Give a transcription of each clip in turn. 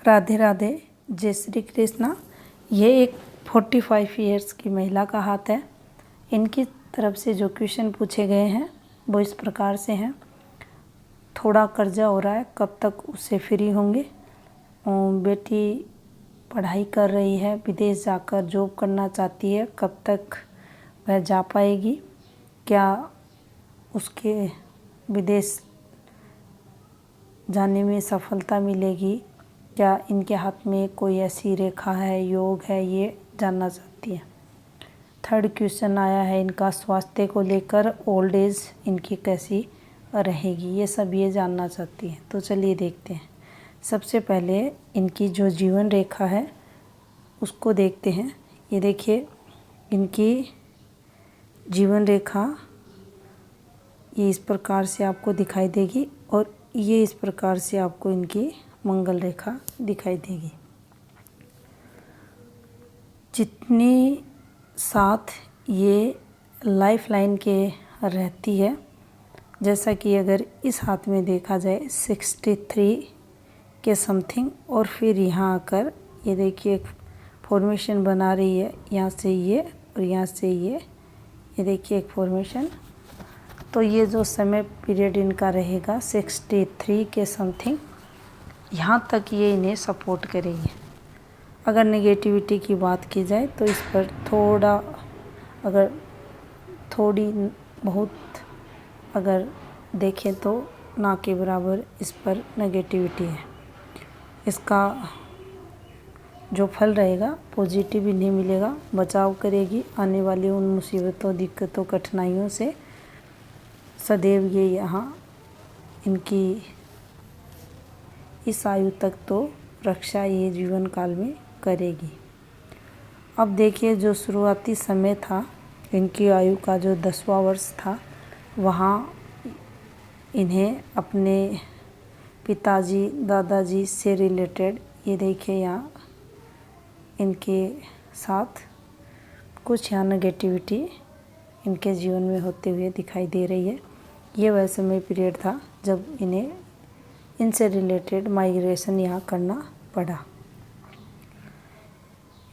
राधे राधे, जय श्री कृष्णा। ये एक 45 इयर्स की महिला का हाथ है। इनकी तरफ से जो क्वेश्चन पूछे गए हैं वो इस प्रकार से हैं। थोड़ा कर्जा हो रहा है, कब तक उससे फ्री होंगे? बेटी पढ़ाई कर रही है, विदेश जाकर जॉब करना चाहती है, कब तक वह जा पाएगी? क्या उसके विदेश जाने में सफलता मिलेगी? क्या इनके हाथ में कोई ऐसी रेखा है, योग है, ये जानना चाहती है। थर्ड क्वेश्चन आया है इनका स्वास्थ्य को लेकर, ओल्ड एज इनकी कैसी रहेगी, ये सब ये जानना चाहती है। तो चलिए देखते हैं। सबसे पहले इनकी जो जीवन रेखा है उसको देखते हैं। ये देखिए, इनकी जीवन रेखा ये इस प्रकार से आपको दिखाई देगी और ये इस प्रकार से आपको इनकी मंगल रेखा दिखाई देगी। जितनी साथ ये लाइफ लाइन के रहती है, जैसा कि अगर इस हाथ में देखा जाए 63 के समथिंग, और फिर यहाँ आकर ये देखिए एक फॉर्मेशन बना रही है, यहाँ से ये और यहाँ से ये देखिए एक फॉर्मेशन। तो ये जो समय पीरियड इनका रहेगा 63 के समथिंग, यहाँ तक ये इन्हें सपोर्ट करेगी। अगर नेगेटिविटी की बात की जाए तो इस पर थोड़ी बहुत अगर देखें तो ना के बराबर इस पर नेगेटिविटी है। इसका जो फल रहेगा पॉजिटिव इन्हें मिलेगा, बचाव करेगी आने वाली उन मुसीबतों, दिक्कतों, कठिनाइयों से। सदैव ये यहाँ इनकी इस आयु तक तो रक्षा ये जीवन काल में करेगी। अब देखिए, जो शुरुआती समय था इनकी आयु का, जो 10वां वर्ष था, वहाँ इन्हें अपने पिताजी, दादाजी से रिलेटेड ये देखिए यहाँ इनके साथ कुछ यहाँ नेगेटिविटी इनके जीवन में होते हुए दिखाई दे रही है। ये वह समय पीरियड था जब इन्हें इनसे रिलेटेड माइग्रेशन यहाँ करना पड़ा।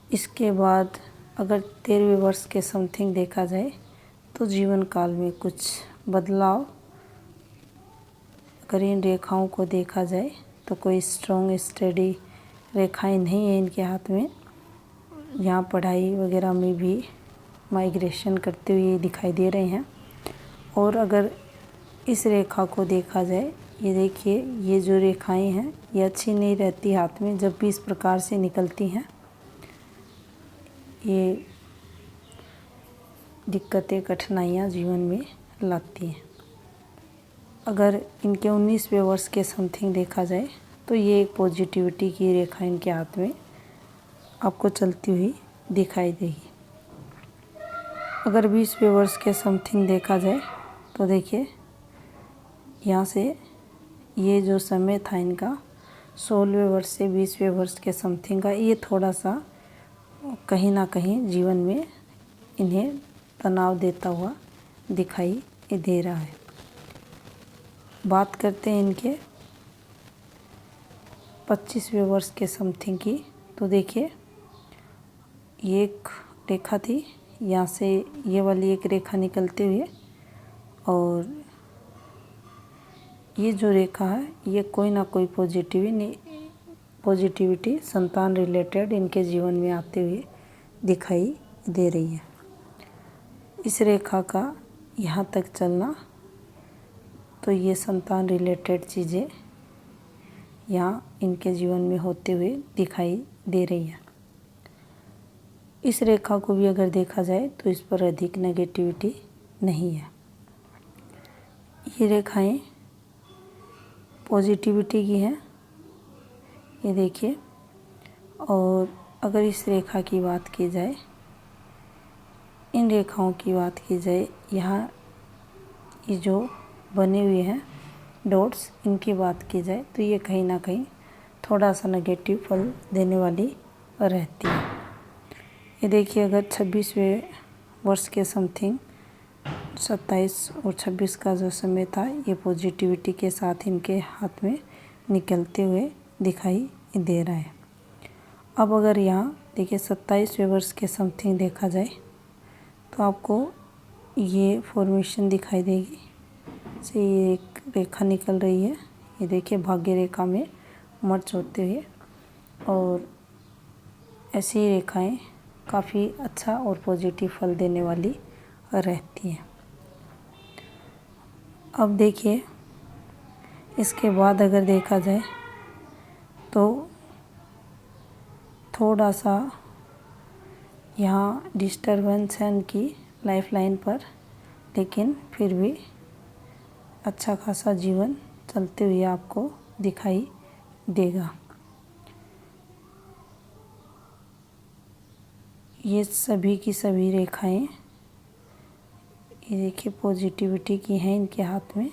इसके बाद अगर 13वें वर्ष के समथिंग देखा जाए तो जीवन काल में कुछ बदलाव, अगर इन रेखाओं को देखा जाए तो कोई स्ट्रॉन्ग स्टडी रेखाएं नहीं है इनके हाथ में। यहाँ पढ़ाई वगैरह में भी माइग्रेशन करते हुए दिखाई दे रहे हैं। और अगर इस रेखा को देखा जाए, ये देखिए, ये जो रेखाएं हैं ये अच्छी नहीं रहती हाथ में, जब भी इस प्रकार से निकलती हैं ये दिक्कतें, कठिनाइयाँ जीवन में लाती हैं। अगर इनके 19वें वर्ष के समथिंग देखा जाए तो ये एक पॉजिटिविटी की रेखा इनके हाथ में आपको चलती हुई दिखाई देगी। अगर 20वें वर्ष के समथिंग देखा जाए तो देखिए, यहाँ से ये जो समय था इनका 16वें वर्ष से 20वें वर्ष के समथिंग का, ये थोड़ा सा कहीं ना कहीं जीवन में इन्हें तनाव देता हुआ दिखाई दे रहा है। बात करते हैं इनके 25वें वर्ष के समथिंग की, तो देखिए ये एक रेखा थी, यहाँ से ये वाली एक रेखा निकलते हुए, और ये जो रेखा है ये कोई ना कोई पॉजिटिविटी संतान रिलेटेड इनके जीवन में आते हुए दिखाई दे रही है। इस रेखा का यहाँ तक चलना, तो ये संतान रिलेटेड चीज़ें यहाँ इनके जीवन में होते हुए दिखाई दे रही है। इस रेखा को भी अगर देखा जाए तो इस पर अधिक नेगेटिविटी नहीं है। ये रेखाएं पॉजिटिविटी की हैं, ये देखिए। और अगर इस रेखा की बात की जाए, इन रेखाओं की बात की जाए, यहाँ ये जो बने हुए हैं डॉट्स, इनकी बात की जाए तो ये कहीं ना कहीं थोड़ा सा नेगेटिव फल देने वाली रहती है। ये देखिए, अगर 26वें वर्ष के समथिंग 27 और 26 का जो समय था, ये पॉजिटिविटी के साथ इनके हाथ में निकलते हुए दिखाई दे रहा है। अब अगर यहाँ देखिए 27वें वर्ष के समथिंग देखा जाए तो आपको ये फॉर्मेशन दिखाई देगी। से ये एक रेखा निकल रही है, ये देखिए भाग्य रेखा में मर्ज होते हुए, और ऐसी रेखाएं काफ़ी अच्छा और पॉजिटिव फल देने वाली रहती हैं। अब देखिए इसके बाद अगर देखा जाए तो थोड़ा सा यहाँ डिस्टरबेंस है उनकी लाइफ लाइन पर, लेकिन फिर भी अच्छा खासा जीवन चलते हुए आपको दिखाई देगा। ये सभी की सभी रेखाएं ये देखिए पॉजिटिविटी की हैं इनके हाथ में।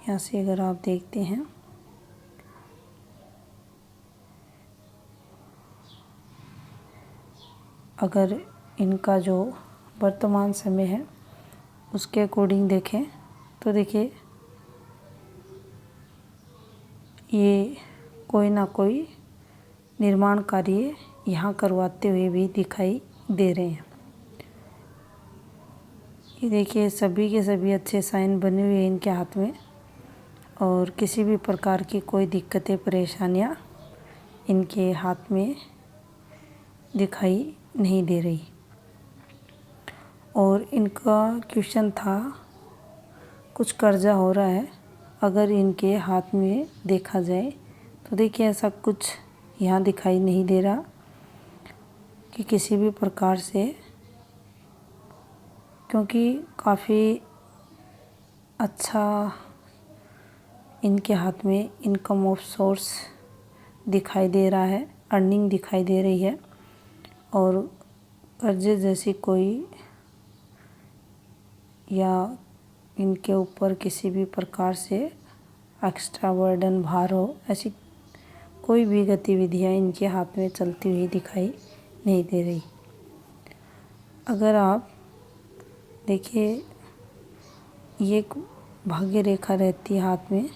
यहाँ से अगर आप देखते हैं अगर इनका जो वर्तमान समय है उसके अकॉर्डिंग देखें तो देखिए ये कोई ना कोई निर्माण कार्य यहाँ करवाते हुए भी दिखाई दे रहे हैं। ये देखिए सभी के सभी अच्छे साइन बने हुए हैं इनके हाथ में, और किसी भी प्रकार की कोई दिक्कतें परेशानियाँ इनके हाथ में दिखाई नहीं दे रही। और इनका क्वेश्चन था कुछ कर्जा हो रहा है, अगर इनके हाथ में देखा जाए तो देखिए ऐसा कुछ यहाँ दिखाई नहीं दे रहा कि किसी भी प्रकार से, क्योंकि काफ़ी अच्छा इनके हाथ में इनकम ऑफ सोर्स दिखाई दे रहा है, अर्निंग दिखाई दे रही है, और कर्जे जैसी कोई या इनके ऊपर किसी भी प्रकार से एक्स्ट्रा बर्डन भार हो, ऐसी कोई भी गतिविधियां इनके हाथ में चलती हुई दिखाई नहीं दे रही। अगर आप देखिए ये एक भाग्य रेखा रहती है हाथ में,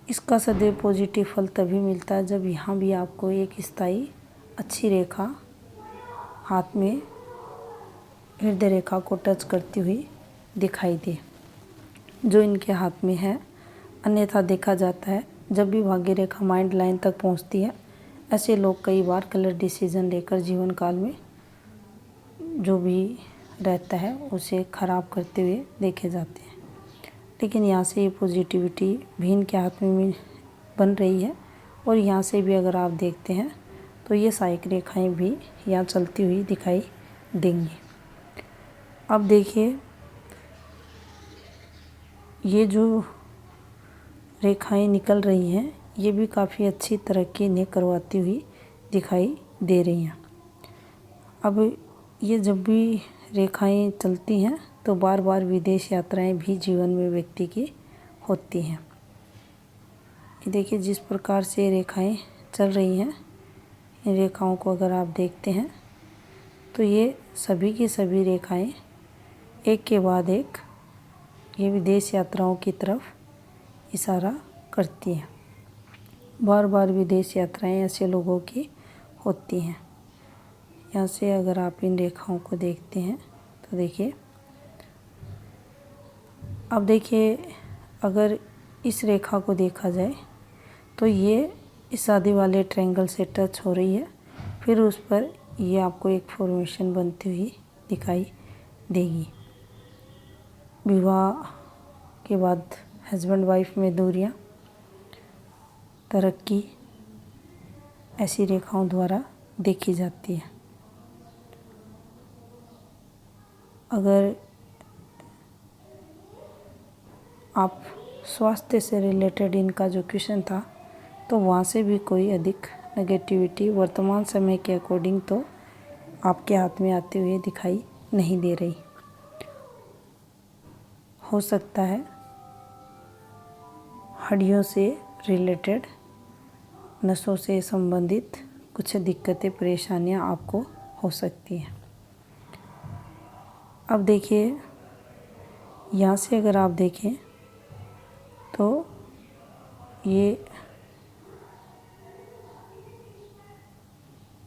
इसका सदैव पॉजिटिव फल तभी मिलता है जब यहाँ भी आपको एक स्थायी अच्छी रेखा हाथ में हृदय रेखा को टच करती हुई दिखाई दे, जो इनके हाथ में है। अन्यथा देखा जाता है जब भी भाग्य रेखा माइंड लाइन तक पहुंचती है, ऐसे लोग कई बार गलत डिसीजन लेकर जीवन काल में जो भी रहता है उसे खराब करते हुए देखे जाते हैं। लेकिन यहाँ से ये पॉजिटिविटी भी इनके हाथ में बन रही है, और यहाँ से भी अगर आप देखते हैं तो ये सहायक रेखाएं भी यहाँ चलती हुई दिखाई देंगी। अब देखिए ये जो रेखाएं निकल रही हैं ये भी काफ़ी अच्छी तरक्की इन्हें करवाती हुई दिखाई दे रही हैं। अब ये जब भी रेखाएं चलती हैं तो बार बार विदेश यात्राएं भी जीवन में व्यक्ति की होती हैं। ये देखिए जिस प्रकार से रेखाएं चल रही हैं, इन रेखाओं को अगर आप देखते हैं तो ये सभी की सभी रेखाएं एक के बाद एक ये विदेश यात्राओं की तरफ इशारा करती हैं। बार बार विदेश यात्राएं ऐसे लोगों की होती हैं। यहाँ से अगर आप इन रेखाओं को देखते हैं तो देखिए, अब देखिए अगर इस रेखा को देखा जाए तो ये इस शादी वाले ट्रायंगल से टच हो रही है, फिर उस पर ये आपको एक फॉर्मेशन बनती हुई दिखाई देगी। विवाह के बाद हस्बैंड वाइफ में दूरियां, तरक्की ऐसी रेखाओं द्वारा देखी जाती है। अगर आप स्वास्थ्य से रिलेटेड इनका जो क्वेश्चन था तो वहाँ से भी कोई अधिक नेगेटिविटी वर्तमान समय के अकॉर्डिंग तो आपके हाथ में आते हुए दिखाई नहीं दे रही। हो सकता है हड्डियों से रिलेटेड, नसों से संबंधित कुछ दिक्कतें परेशानियां आपको हो सकती हैं। अब देखिए यहाँ से अगर आप देखें तो ये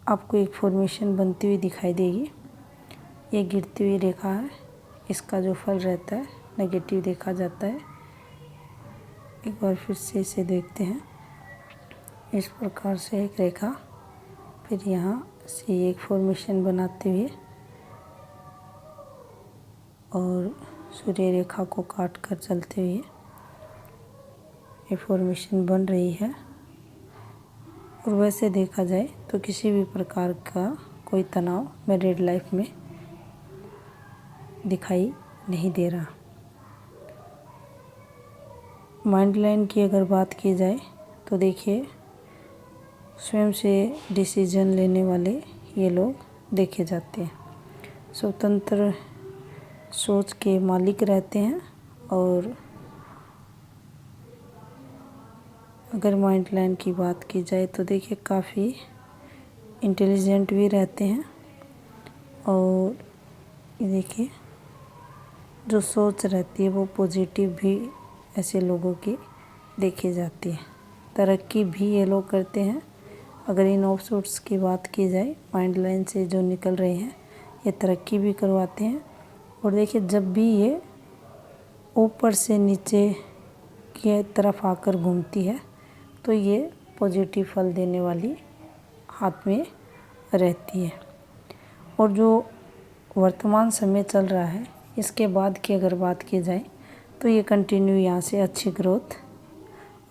आपको एक फॉर्मेशन बनती हुई दिखाई देगी। ये गिरती हुई रेखा है, इसका जो फल रहता है नेगेटिव देखा जाता है। एक बार फिर से इसे देखते हैं। इस प्रकार से एक रेखा, फिर यहाँ से एक फॉर्मेशन बनाते हुए और सूर्य रेखा को काट कर चलते हुए ये फॉर्मेशन बन रही है। और वैसे देखा जाए तो किसी भी प्रकार का कोई तनाव मैरिड लाइफ में दिखाई नहीं दे रहा। माइंड लाइन की अगर बात की जाए तो देखिए, स्वयं से डिसीजन लेने वाले ये लोग देखे जाते हैं, स्वतंत्र सोच के मालिक रहते हैं। और अगर माइंड लाइन की बात की जाए तो देखिए काफ़ी इंटेलिजेंट भी रहते हैं। और ये देखिए जो सोच रहती है वो पॉजिटिव भी ऐसे लोगों की देखी जाती है। तरक्की भी ये लोग करते हैं। अगर इन ऑफशूट्स की बात की जाए, माइंड लाइन से जो निकल रहे हैं ये तरक्की भी करवाते हैं। और देखिए जब भी ये ऊपर से नीचे की तरफ आकर घूमती है तो ये पॉजिटिव फल देने वाली हाथ में रहती है। और जो वर्तमान समय चल रहा है इसके बाद की अगर बात की जाए तो ये कंटिन्यू यहाँ से अच्छी ग्रोथ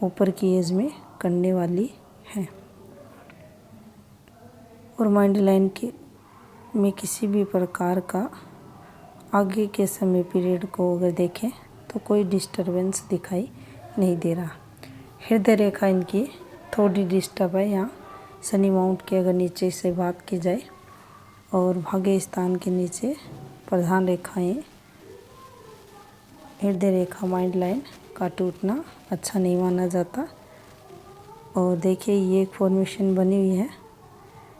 ऊपर की एज में करने वाली है। और माइंड लाइन के में किसी भी प्रकार का आगे के समय पीरियड को अगर देखें तो कोई डिस्टरबेंस दिखाई नहीं दे रहा। हृदय रेखा इनकी थोड़ी डिस्टर्ब है यहाँ शनि माउंट के अगर नीचे से बात की जाए। और भाग्य स्थान के नीचे प्रधान रेखाएं, हृदय रेखा माइंड लाइन का टूटना अच्छा नहीं माना जाता। और देखिए ये एक फॉर्मेशन बनी हुई है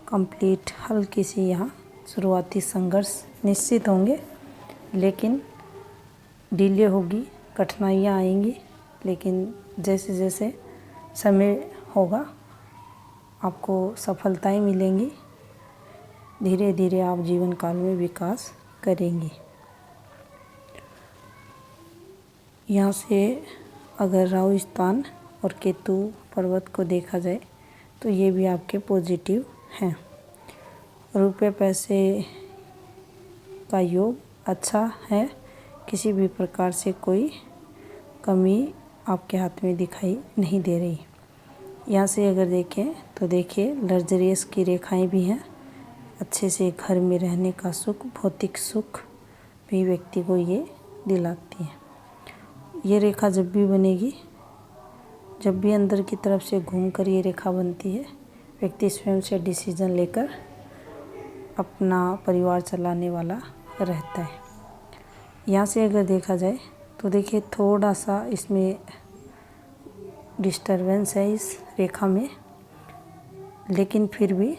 कंप्लीट। हल्की सी यहाँ शुरुआती संघर्ष निश्चित होंगे, लेकिन डिले होगी, कठिनाइयाँ आएंगी, लेकिन जैसे जैसे समय होगा आपको सफलताएं मिलेंगी। धीरे धीरे आप जीवन काल में विकास करेंगी। यहाँ से अगर राहु स्थान और केतु पर्वत को देखा जाए तो ये भी आपके पॉजिटिव हैं। रुपये पैसे का योग अच्छा है, किसी भी प्रकार से कोई कमी आपके हाथ में दिखाई नहीं दे रही। यहाँ से अगर देखें तो देखिए लग्जरियस की रेखाएं भी हैं। अच्छे से घर में रहने का सुख, भौतिक सुख भी व्यक्ति को ये दिलाती है। ये रेखा जब भी बनेगी, जब भी अंदर की तरफ से घूमकर ये रेखा बनती है, व्यक्ति स्वयं से डिसीजन लेकर अपना परिवार चलाने वाला रहता है। यहाँ से अगर देखा जाए तो देखिए थोड़ा सा इसमें डिस्टरबेंस है इस रेखा में, लेकिन फिर भी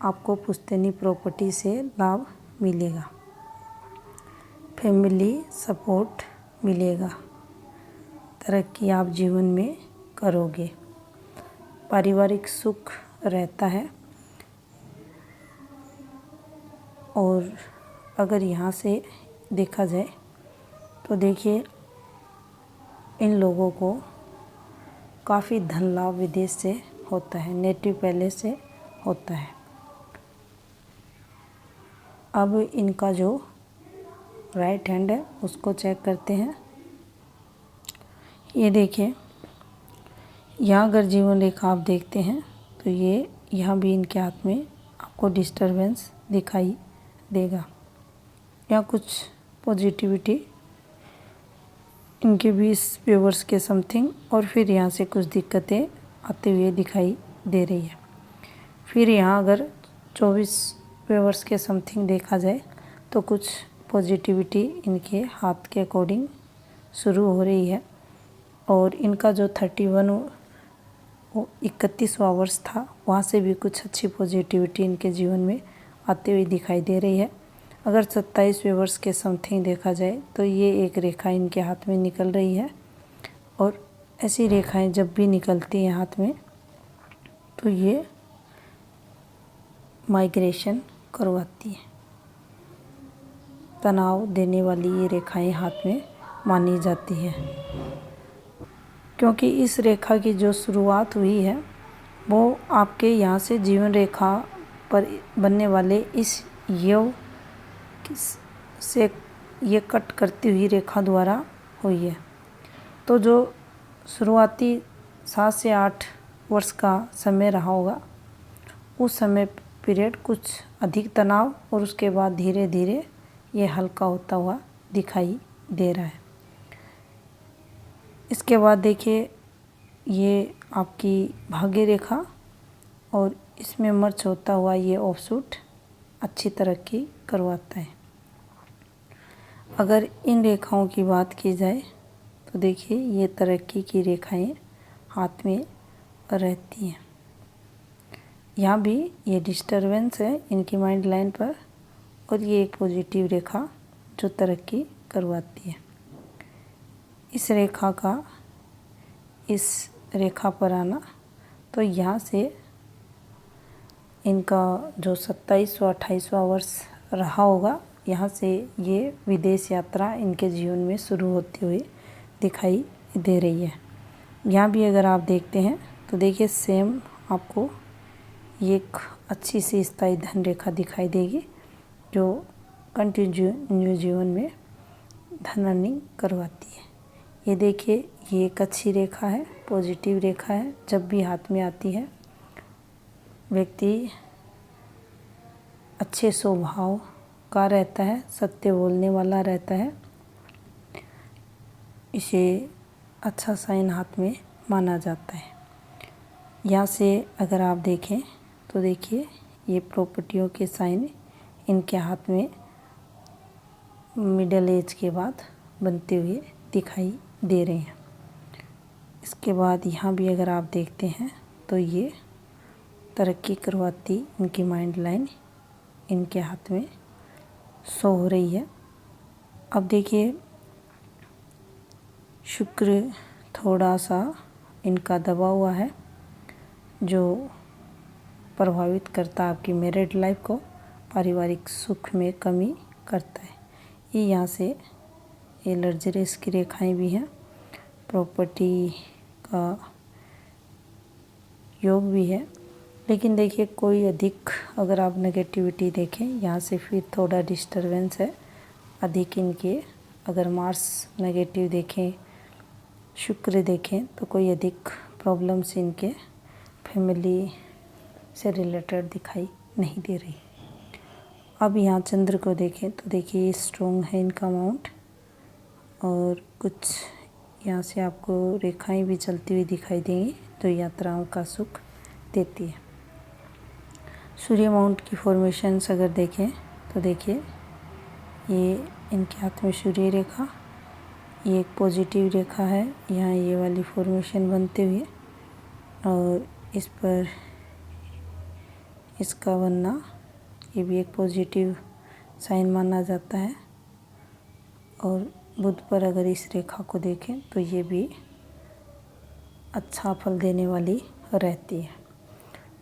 आपको पुश्तैनी प्रॉपर्टी से लाभ मिलेगा, फैमिली सपोर्ट मिलेगा, तरक्की आप जीवन में करोगे, पारिवारिक सुख रहता है। और अगर यहाँ से देखा जाए तो देखिए इन लोगों को काफ़ी धन लाभ विदेश से होता है, नेटिव पैलेस से होता है। अब इनका जो राइट हैंड है उसको चेक करते हैं। ये देखिए यहाँ अगर जीवन रेखा आप देखते हैं तो ये यहाँ भी इनके हाथ में आपको डिस्टरबेंस दिखाई देगा। यहाँ कुछ पॉजिटिविटी इनके 20 व्यूवर्स के समथिंग, और फिर यहाँ से कुछ दिक्कतें आते हुए दिखाई दे रही है। फिर यहाँ अगर 24 व्यूवर्स के समथिंग देखा जाए तो कुछ पॉजिटिविटी इनके हाथ के अकॉर्डिंग शुरू हो रही है। और इनका जो 31वां वर्ष था वहाँ से भी कुछ अच्छी पॉजिटिविटी इनके जीवन में आते हुए दिखाई दे रही है। अगर 27वें वर्ष के समथिंग देखा जाए तो ये एक रेखा इनके हाथ में निकल रही है। और ऐसी रेखाएं जब भी निकलती हैं हाथ में तो ये माइग्रेशन करवाती है। तनाव देने वाली ये रेखाएं हाथ में मानी जाती है, क्योंकि इस रेखा की जो शुरुआत हुई है वो आपके यहाँ से जीवन रेखा पर बनने वाले इस यव से ये कट करती हुई रेखा द्वारा हुई है। तो जो शुरुआती 7 से 8 वर्ष का समय रहा होगा, उस समय पीरियड कुछ अधिक तनाव और उसके बाद धीरे धीरे ये हल्का होता हुआ दिखाई दे रहा है। इसके बाद देखिए ये आपकी भाग्य रेखा और इसमें मर्च होता हुआ ये ऑफशूट अच्छी तरक्की करवाता है। अगर इन रेखाओं की बात की जाए तो देखिए ये तरक्की की रेखाएं हाथ में रहती हैं। यहाँ भी ये डिस्टरबेंस है इनकी माइंड लाइन पर, और ये एक पॉजिटिव रेखा जो तरक्की करवाती है। इस रेखा का इस रेखा पर आना, तो यहाँ से इनका जो 27वां 28वां वर्ष रहा होगा, यहाँ से ये विदेश यात्रा इनके जीवन में शुरू होती हुई दिखाई दे रही है। यहाँ भी अगर आप देखते हैं तो देखिए सेम आपको एक अच्छी सी स्थायी धन रेखा दिखाई देगी जो कंटिन्यू जीवन में धन अर्निंग करवाती है। ये देखिए ये एक अच्छी रेखा है, पॉजिटिव रेखा है। जब भी हाथ में आती है व्यक्ति अच्छे स्वभाव का रहता है, सत्य बोलने वाला रहता है। इसे अच्छा साइन हाथ में माना जाता है। यहाँ से अगर आप देखें तो देखिए ये प्रॉपर्टियों के साइन इनके हाथ में मिडिल एज के बाद बनते हुए दिखाई दे रहे हैं। इसके बाद यहाँ भी अगर आप देखते हैं तो ये तरक्की करवाती इनकी माइंड लाइन इनके हाथ में शो हो रही है। अब देखिए शुक्र थोड़ा सा इनका दबा हुआ है जो प्रभावित करता है आपकी मैरिड लाइफ को, पारिवारिक सुख में कमी करता है। ये यहाँ से ये लग्जरियस की रेखाएं भी हैं, प्रॉपर्टी का योग भी है। लेकिन देखिए कोई अधिक अगर आप नेगेटिविटी देखें यहाँ से फिर थोड़ा डिस्टरबेंस है अधिक इनके। अगर मार्स नेगेटिव देखें, शुक्र देखें तो कोई अधिक प्रॉब्लम्स इनके फैमिली से रिलेटेड दिखाई नहीं दे रही। अब यहाँ चंद्र को देखें तो देखिए स्ट्रॉन्ग है इनका माउंट, और कुछ यहाँ से आपको रेखाएं भी चलती हुई दिखाई देंगी जो यात्राओं का सुख देती है। सूर्य माउंट की फॉर्मेशंस अगर देखें तो देखिए ये इनके हाथ में सूर्य रेखा, ये एक पॉजिटिव रेखा है। यहाँ ये वाली फॉर्मेशन बनते हुए और इस पर इसका बनना, ये भी एक पॉजिटिव साइन माना जाता है। और बुध पर अगर इस रेखा को देखें तो ये भी अच्छा फल देने वाली रहती है।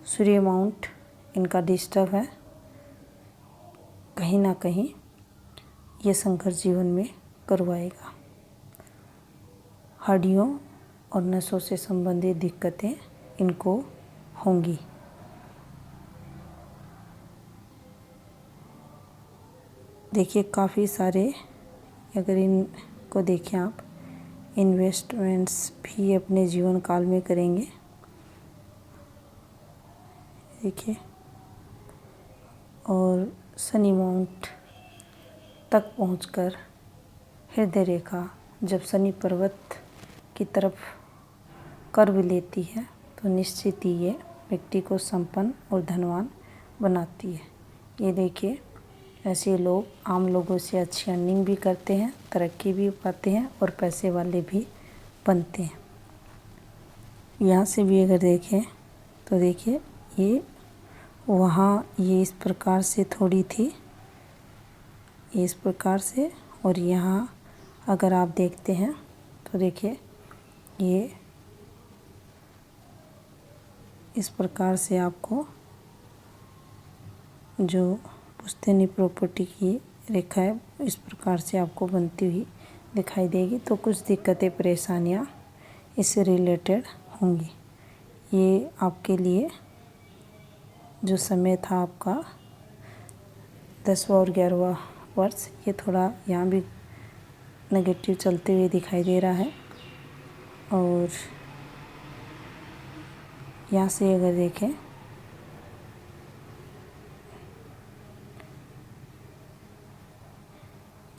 सूर्य माउंट इनका डिस्टर्ब है, कहीं ना कहीं ये संघर्ष जीवन में करवाएगा। हड्डियों और नसों से संबंधित दिक्कतें इनको होंगी। देखिए काफ़ी सारे अगर इनको देखें आप, इन्वेस्टमेंट्स भी अपने जीवन काल में करेंगे। देखिए और शनि माउंट तक पहुंचकर हृदय रेखा जब शनि पर्वत की तरफ कर्व लेती है तो निश्चित ही ये व्यक्ति को संपन्न और धनवान बनाती है। ये देखिए ऐसे लोग आम लोगों से अच्छी अर्निंग भी करते हैं, तरक्की भी पाते हैं और पैसे वाले भी बनते हैं। यहाँ से भी अगर देखें तो देखिए ये वहाँ ये इस प्रकार से थोड़ी थी, ये इस प्रकार से, और यहाँ अगर आप देखते हैं तो देखिए ये इस प्रकार से आपको जो पुश्तैनी प्रॉपर्टी की रेखा है इस प्रकार से आपको बनती हुई दिखाई देगी। तो कुछ दिक्कतें परेशानियां इससे रिलेटेड होंगी। ये आपके लिए जो समय था आपका 10वां और 11वां वर्ष, ये थोड़ा यहाँ भी नेगेटिव चलते हुए दिखाई दे रहा है। और यहाँ से अगर देखें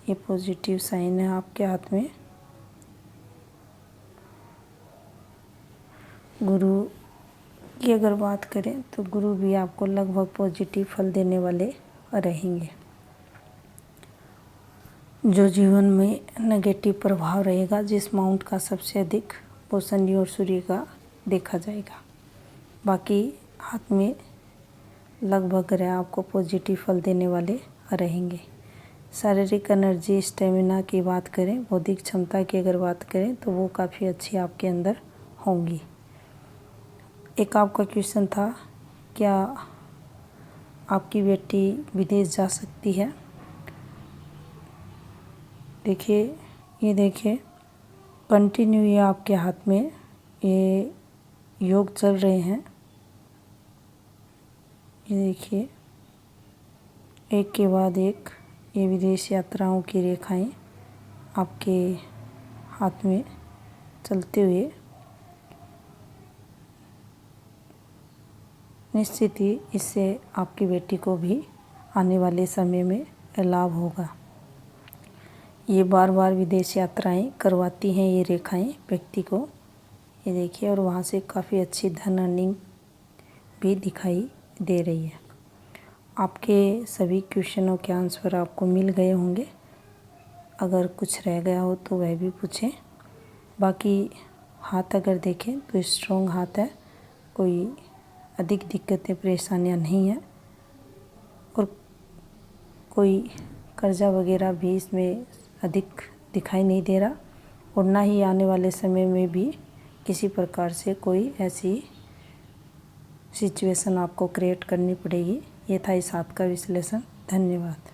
ये पॉजिटिव साइन है आपके हाथ में। गुरु की अगर बात करें तो गुरु भी आपको लगभग पॉजिटिव फल देने वाले रहेंगे। जो जीवन में नेगेटिव प्रभाव रहेगा, जिस माउंट का सबसे अधिक वो शनि और सूर्य का देखा जाएगा। बाकी हाथ में लगभग आपको पॉजिटिव फल देने वाले रहेंगे। शारीरिक एनर्जी, स्टेमिना की बात करें, बौद्धिक क्षमता की अगर बात करें तो वो काफ़ी अच्छी आपके अंदर होंगी। एक आपका क्वेश्चन था, क्या आपकी बेटी विदेश जा सकती है? देखिए, ये देखिए कंटिन्यू ये आपके हाथ में ये योग चल रहे हैं। ये देखिए एक के बाद एक ये विदेश यात्राओं की रेखाएं आपके हाथ में चलते हुए निश्चित ही इससे आपकी बेटी को भी आने वाले समय में लाभ होगा। ये बार बार विदेश यात्राएं करवाती हैं ये रेखाएं व्यक्ति को। ये देखिए, और वहाँ से काफ़ी अच्छी धन अर्निंग भी दिखाई दे रही है। आपके सभी क्वेश्चनों के आंसर आपको मिल गए होंगे। अगर कुछ रह गया हो तो वह भी पूछें। बाकी हाथ अगर देखें तो स्ट्रॉन्ग हाथ है, कोई अधिक दिक्कतें परेशानियां नहीं हैं और कोई कर्जा वगैरह भी इसमें अधिक दिखाई नहीं दे रहा और ना ही आने वाले समय में भी किसी प्रकार से कोई ऐसी सिचुएशन आपको क्रिएट करनी पड़ेगी। ये था इस हाथ का विश्लेषण। धन्यवाद।